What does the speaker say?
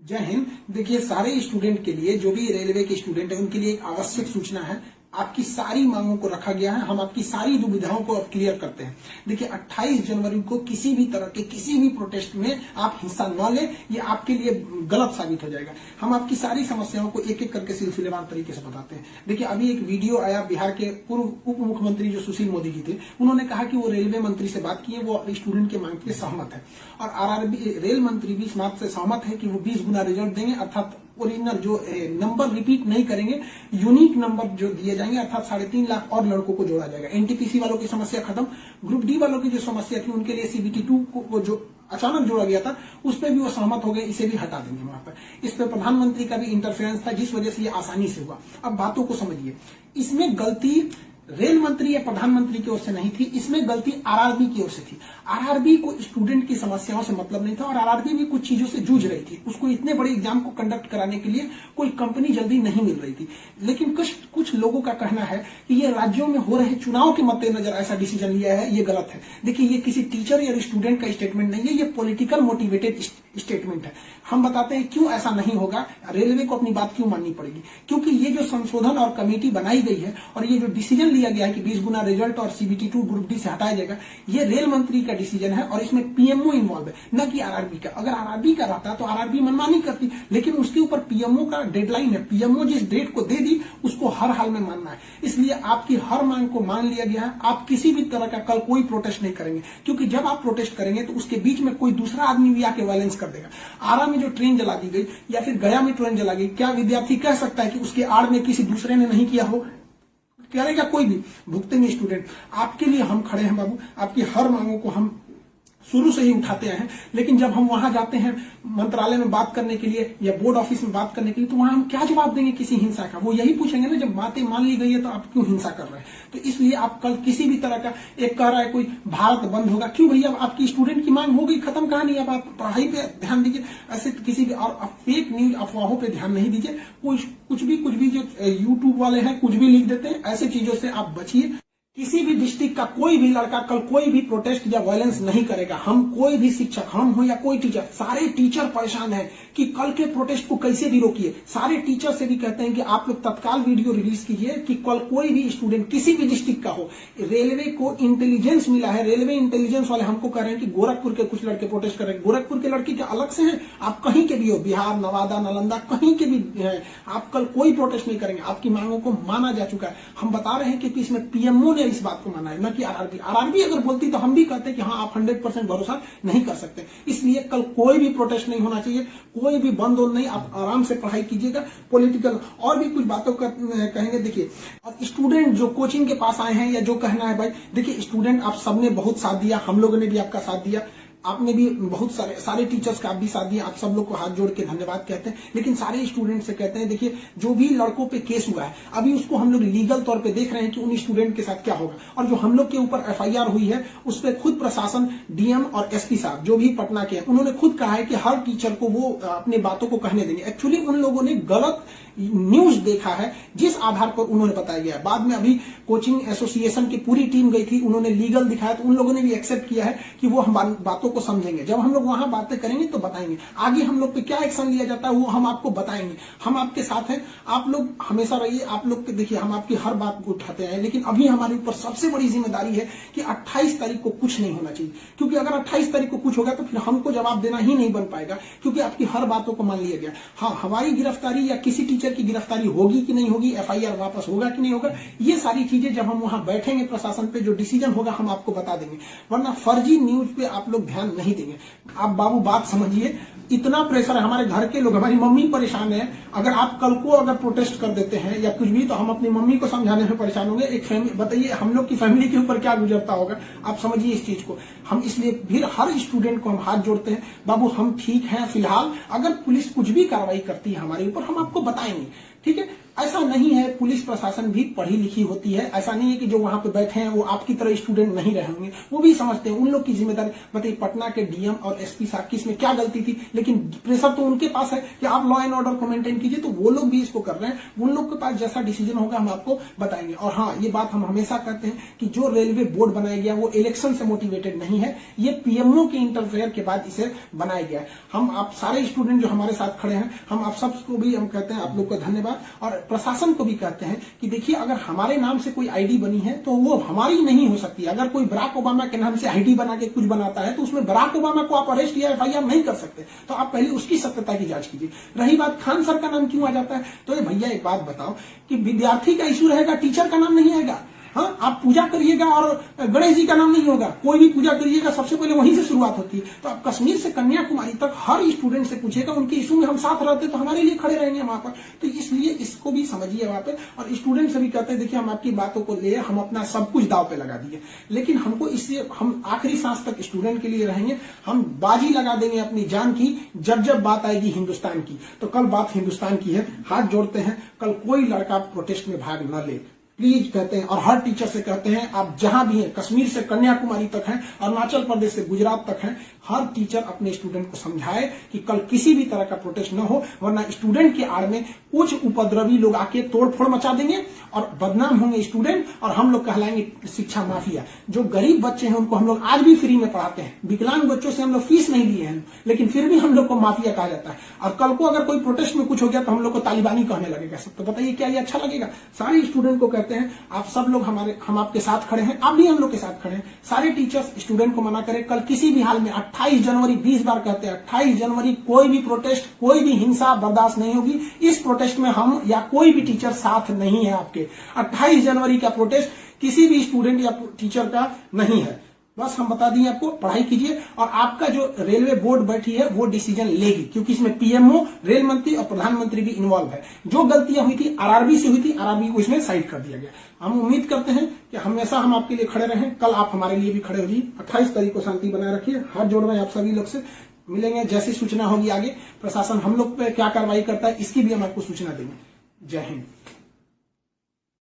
जय हिंद। देखिए, सारे स्टूडेंट के लिए, जो भी रेलवे के स्टूडेंट है, उनके लिए एक आवश्यक सूचना है। आपकी सारी मांगों को रखा गया है। हम आपकी सारी दुविधाओं को अब क्लियर करते हैं। देखिए, 28 जनवरी को किसी भी तरह के किसी भी प्रोटेस्ट में आप हिस्सा न लें, ये आपके लिए गलत साबित हो जाएगा। हम आपकी सारी समस्याओं को एक एक करके सिलसिलेवार तरीके से बताते हैं। देखिए, अभी एक वीडियो आया, बिहार के पूर्व उप मुख्यमंत्री जो सुशील मोदी जी थे, उन्होंने कहा कि वो रेलवे मंत्री से बात किए, वो स्टूडेंट के मांग के सहमत है और आरआरबी रेल मंत्री भी इस बात से सहमत है कि वो 20 गुना रिजल्ट देंगे, अर्थात ओरिजिनल जो नंबर रिपीट नहीं करेंगे, यूनिक नंबर जो दिए जाएंगे, अर्थात 3.5 लाख और लड़कों को जोड़ा जाएगा। एनटीपीसी वालों की समस्या खत्म। ग्रुप डी वालों की जो समस्या थी, उनके लिए सीबीटी 2 को जो अचानक जोड़ा गया था, उस पर भी वो सहमत हो गए, इसे भी हटा देंगे वहां पर। इस पर प्रधानमंत्री का भी इंटरफेरेंस था, जिस वजह से ये आसानी से हुआ। अब बातों को समझिए, इसमें गलती रेल मंत्री या प्रधानमंत्री की ओर से नहीं थी, इसमें गलती आरआरबी की ओर से थी। आरआरबी को स्टूडेंट की समस्याओं से मतलब नहीं था और आरआरबी भी कुछ चीजों से जूझ रही थी। उसको इतने बड़े एग्जाम को कंडक्ट कराने के लिए कोई कंपनी जल्दी नहीं मिल रही थी। लेकिन कुछ लोगों का कहना है कि ये राज्यों में हो रहे चुनाव के मद्देनजर ऐसा डिसीजन लिया है, ये गलत है। देखिए, ये किसी टीचर या स्टूडेंट का स्टेटमेंट नहीं है, ये पॉलिटिकल मोटिवेटेड स्टेटमेंट है। हम बताते हैं क्यों ऐसा नहीं होगा, रेलवे को अपनी बात क्यों माननी पड़ेगी। क्योंकि ये जो संशोधन और कमेटी बनाई गई है और ये जो डिसीजन लिया गया है कि 20 गुना रिजल्ट और सीबीटी 2 ग्रुप डी से हटाया जाएगा, ये रेल मंत्री का डिसीजन है और इसमें पीएमओ इन्वॉल्व है, न कि आरआरबी का। अगर आरआरबी का रहता तो आरआरबी मनमानी करती, लेकिन उसके ऊपर पीएमओ का डेडलाइन है। पीएमओ जिस डेट को दे दी, उसको हर हाल में मानना है। इसलिए आपकी हर मांग को मान लिया गया है। आप किसी भी तरह का कल कोई प्रोटेस्ट नहीं करेंगे, क्योंकि जब आप प्रोटेस्ट करेंगे तो उसके बीच में कोई दूसरा आदमी भी आके वायलेंस कर देगा। आरा में जो ट्रेन जला दी गई या फिर गया में ट्रेन जला गई, क्या विद्यार्थी कह सकता है कि उसके आड़ में किसी दूसरे ने नहीं किया हो? करेगा कोई भी, भुगतेंगे स्टूडेंट। आपके लिए हम खड़े हैं बाबू, आपकी हर मांगों को हम शुरू से ही उठाते हैं। लेकिन जब हम वहां जाते हैं मंत्रालय में बात करने के लिए या बोर्ड ऑफिस में बात करने के लिए, तो वहां हम क्या जवाब देंगे किसी हिंसा का? वो यही पूछेंगे ना, जब बातें मान ली गई है तो आप क्यों हिंसा कर रहे हैं? तो इसलिए आप कल किसी भी तरह का, एक कह रहा है कोई भारत बंद होगा, क्यों भैया? आपकी स्टूडेंट की मांग हो गई, खत्म कहानी। अब आप पढ़ाई पे ध्यान दीजिए, ऐसे किसी भी और फेक न्यूज अफवाहों पे ध्यान नहीं दीजिए। कुछ भी जो यूट्यूब वाले हैं कुछ भी लिख देते हैं, ऐसे चीजों से आप बचिए। किसी भी डिस्ट्रिक्ट का कोई भी लड़का कल कोई भी प्रोटेस्ट या वायलेंस नहीं करेगा। हम कोई भी शिक्षक, हम हो या कोई टीचर, सारे टीचर परेशान हैं कि कल के प्रोटेस्ट को कैसे भी रोकिए। सारे टीचर से भी कहते हैं कि आप लोग तत्काल वीडियो रिलीज कीजिए कि कल कोई भी स्टूडेंट किसी भी डिस्ट्रिक्ट का हो। रेलवे को इंटेलिजेंस मिला है, रेलवे इंटेलिजेंस वाले हमको कह रहे हैं कि गोरखपुर के कुछ लड़के प्रोटेस्ट कर रहे हैं। गोरखपुर के लड़के क्या अलग से हैं? आप कहीं के भी हो, बिहार, नवादा, नालंदा, कहीं के भी हैं, आप कल कोई प्रोटेस्ट नहीं करेंगे। आपकी मांगों को माना जा चुका है। हम बता रहे हैं कि इसमें पीएमओ ने इस बात को माना है, न कि आरआरबी। आरआरबी अगर बोलती तो हम भी कहते हैं कि हाँ, आप 100% भरोसा नहीं कर सकते। इसलिए कल कोई भी प्रोटेस्ट नहीं होना चाहिए, कोई भी बंद हो नहीं। आप आराम से पढ़ाई कीजिएगा। पॉलिटिकल और भी कुछ बातों का कहेंगे। देखिए, और स्टूडेंट जो कोचिंग के पास आए हैं या जो कहना है, भाई देखिए, स्टूडेंट आप सबने बहुत साथ दिया, हम लोगों ने भी आपका साथ दिया, आपने भी बहुत सारे टीचर्स का आप भी साथ दिया। आप सब लोग को हाथ जोड़ के धन्यवाद कहते हैं। लेकिन सारे स्टूडेंट से कहते हैं, देखिए, जो भी लड़कों पे केस हुआ है, अभी उसको हम लोग लीगल तौर पे देख रहे हैं कि उन स्टूडेंट के साथ क्या होगा। और जो हम लोग के ऊपर एफआईआर हुई है, उस पर खुद प्रशासन, डीएम और एसपी साहब जो भी पटना के हैं, उन्होंने खुद कहा है कि हर टीचर को वो अपनी बातों को कहने देंगे। एक्चुअली उन लोगों ने गलत न्यूज देखा है, जिस आधार पर उन्होंने बताया गया है। बाद में अभी कोचिंग एसोसिएशन की पूरी टीम गई थी, उन्होंने लीगल दिखाया, तो उन लोगों ने भी एक्सेप्ट किया है कि वो हम बातों को समझेंगे। जब हम लोग वहां बातें करेंगे तो बताएंगे। आगे हम लोग पे क्या एक्शन लिया जाता है वो हम आपको बताएंगे। हम आपके साथ हैं, आप लोग हमेशा रहिए। आप लोग देखिए, हम आपकी हर बात को उठाते हैं। लेकिन अभी हमारे ऊपर सबसे बड़ी जिम्मेदारी है कि 28 तारीख को कुछ नहीं होना चाहिए, क्योंकि अगर 28 तारीख को कुछ होगा तो फिर हमको जवाब देना ही नहीं बन पाएगा, क्योंकि आपकी हर बातों को मान लिया गया। हाँ, हमारी गिरफ्तारी या किसी टीचर की गिरफ्तारी होगी कि नहीं होगी, एफआईआर वापस होगा कि नहीं होगा, ये सारी चीजें जब हम वहां बैठेंगे प्रशासन पे, जो डिसीजन होगा हम आपको बता देंगे। वरना फर्जी न्यूज पे आप लोग ध्यान नहीं देंगे। आप बाबू बात समझिए, इतना प्रेशर है। हमारे घर के लोग, हमारी मम्मी परेशान है। अगर आप कल को अगर प्रोटेस्ट कर देते हैं या कुछ भी, तो हम अपनी मम्मी को समझाने में परेशान होंगे। एक फैमिली, बताइए हम लोग की फैमिली के ऊपर क्या गुजरता होगा। आप समझिए इस चीज को। हम इसलिए फिर हर स्टूडेंट को हम हाथ जोड़ते हैं, बाबू हम ठीक हैं फिलहाल। अगर पुलिस कुछ भी कार्रवाई करती है हमारे ऊपर, हम आपको बताएंगे, ठीक है। ऐसा नहीं है, पुलिस प्रशासन भी पढ़ी लिखी होती है। ऐसा नहीं है कि जो वहां पे बैठे हैं वो आपकी तरह स्टूडेंट नहीं रहे होंगे, वो भी समझते हैं। उन लोग की जिम्मेदारी बताइए, पटना के डीएम और एसपी साहब की इसमें क्या गलती थी? लेकिन प्रेशर तो उनके पास है कि आप लॉ एंड ऑर्डर को मेंटेन कीजिए, तो वो लोग भी इसको कर रहे हैं। उन लोग के पास जैसा डिसीजन होगा हम आपको बताएंगे। और हाँ, ये बात हम हमेशा कहते हैं कि जो रेलवे बोर्ड बनाया गया वो इलेक्शन से मोटिवेटेड नहीं है, ये पीएमओ के इंटरफेयर के बाद इसे बनाया गया है। हम आप सारे स्टूडेंट जो हमारे साथ खड़े हैं, हम आप सबको भी हम कहते हैं आप लोग को धन्यवाद, और प्रशासन को भी कहते हैं कि देखिए, अगर हमारे नाम से कोई आईडी बनी है तो वो हमारी नहीं हो सकती। अगर कोई बराक ओबामा के नाम से आईडी बना के कुछ बनाता है तो उसमें बराक ओबामा को आप अरेस्ट या एफआईआर नहीं कर सकते। तो आप पहले उसकी सत्यता की जांच कीजिए। रही बात खान सर का नाम क्यों आ जाता है, तो ये भैया एक बात बताओ कि विद्यार्थी का इशू रहेगा, टीचर का नाम नहीं आएगा। हाँ, आप पूजा करिएगा और गणेश जी का नाम नहीं होगा, कोई भी पूजा करिएगा सबसे पहले वहीं से शुरुआत होती है। तो आप कश्मीर से कन्याकुमारी तक हर स्टूडेंट से पूछिएगा, उनके इशू में हम साथ रहते तो हमारे लिए खड़े रहेंगे वहां पर। तो इसलिए इसको भी समझिए वहां पर। और स्टूडेंट से भी कहते हैं देखिए, हम आपकी बातों को ले, हम अपना सब कुछ दाव पे लगा दिए, लेकिन हमको इससे हम आखिरी सांस तक स्टूडेंट के लिए रहेंगे। हम बाजी लगा देंगे अपनी जान की, जब बात आएगी हिंदुस्तान की। तो कल बात हिंदुस्तान की है, हाथ जोड़ते हैं, कल कोई लड़का प्रोटेस्ट में भाग न ले प्लीज, कहते हैं। और हर टीचर से कहते हैं, आप जहां भी हैं, कश्मीर से कन्याकुमारी तक हैं, अरुणाचल प्रदेश से गुजरात तक हैं, हर टीचर अपने स्टूडेंट को समझाए कि कल किसी भी तरह का प्रोटेस्ट न हो, वरना स्टूडेंट के आड़ में कुछ उपद्रवी लोग आके तोड़फोड़ मचा देंगे और बदनाम होंगे स्टूडेंट, और हम लोग कहलाएंगे शिक्षा माफिया। जो गरीब बच्चे हैं उनको हम लोग आज भी फ्री में पढ़ाते हैं, विकलांग बच्चों से हम लोग फीस नहीं लिए हैं, लेकिन फिर भी हम लोग को माफिया कहा जाता है। और कल को अगर कोई प्रोटेस्ट में कुछ हो गया तो हम लोग को तालिबानी कहने लगेगा सब। तो बताइए क्या ये अच्छा लगेगा? सारे स्टूडेंट को कहते हैं, आप सब लोग हम आपके साथ खड़े हैं, आप भी हम लोग के साथ खड़े हैं। सारे टीचर्स स्टूडेंट को मना करें, कल किसी भी हाल में 28 जनवरी 20 बार कहते हैं, 28 जनवरी कोई भी प्रोटेस्ट, कोई भी हिंसा बर्दाश्त नहीं होगी। इस प्रोटेस्ट में हम या कोई भी टीचर साथ नहीं है आपके। 28 जनवरी का प्रोटेस्ट किसी भी स्टूडेंट या टीचर का नहीं है। बस हम बता दिए आपको, पढ़ाई कीजिए। और आपका जो रेलवे बोर्ड बैठी है वो डिसीजन लेगी, क्योंकि इसमें पीएमओ, रेल मंत्री और प्रधानमंत्री भी इन्वॉल्व है। जो गलतियां हुई थी आरआरबी से हुई थी, आरआरबी को इसमें साइड कर दिया गया। हम उम्मीद करते हैं कि हमेशा हम आपके लिए खड़े रहें, कल आप हमारे लिए भी खड़े हो जाइए। 28 तारीख को शांति बनाए रखिए। हाथ जोड़ रहे हैं आप सभी लोग से, मिलेंगे जैसी सूचना होगी आगे, प्रशासन हम लोग पे क्या कार्रवाई करता है इसकी भी हम आपको सूचना देंगे। जय हिंद।